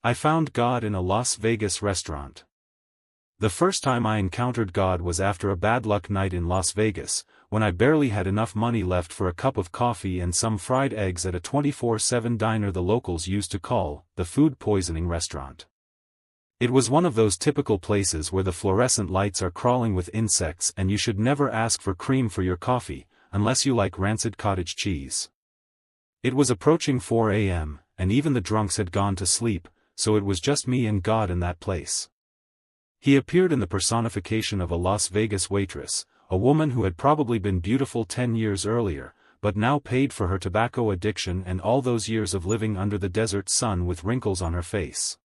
I found God in a Las Vegas restaurant. The first time I encountered God was after a bad luck night in Las Vegas, when I barely had enough money left for a cup of coffee and some fried eggs at a 24/7 diner the locals used to call the food poisoning restaurant. It was one of those typical places where the fluorescent lights are crawling with insects and you should never ask for cream for your coffee, unless you like rancid cottage cheese. It was approaching 4 a.m., and even the drunks had gone to sleep, so it was just me and God in that place. He appeared in the personification of a Las Vegas waitress, a woman who had probably been beautiful 10 years earlier, but now paid for her tobacco addiction and all those years of living under the desert sun with wrinkles on her face.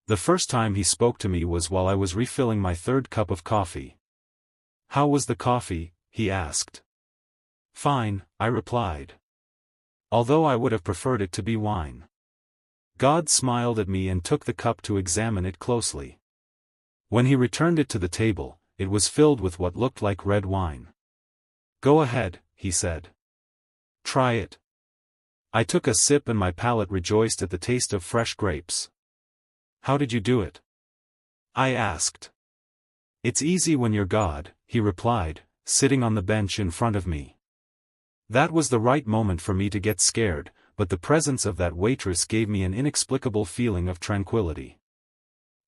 The first time he spoke to me was while I was refilling my third cup of coffee. "How was the coffee?" he asked. "Fine," I replied. Although I would have preferred it to be wine. God smiled at me and took the cup to examine it closely. When he returned it to the table, it was filled with what looked like red wine. "Go ahead," he said. "Try it." I took a sip and my palate rejoiced at the taste of fresh grapes. "How did you do it?" I asked. "It's easy when you're God," he replied, sitting on the bench in front of me. That was the right moment for me to get scared, but the presence of that waitress gave me an inexplicable feeling of tranquility.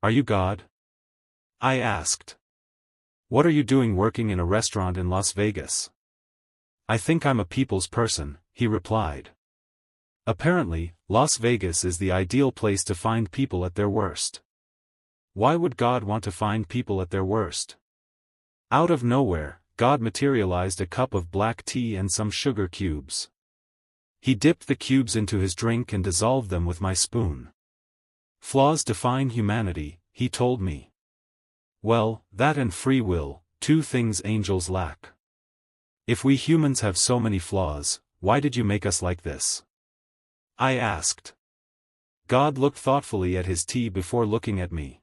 "Are you God?" I asked. "What are you doing working in a restaurant in Las Vegas?" "I think I'm a people's person," he replied. Apparently, Las Vegas is the ideal place to find people at their worst. Why would God want to find people at their worst? Out of nowhere, God materialized a cup of black tea and some sugar cubes. He dipped the cubes into his drink and dissolved them with my spoon. "Flaws define humanity," he told me. Well, that and free will, two things angels lack. If we humans have so many flaws, why did you make us like this? I asked. God looked thoughtfully at his tea before looking at me.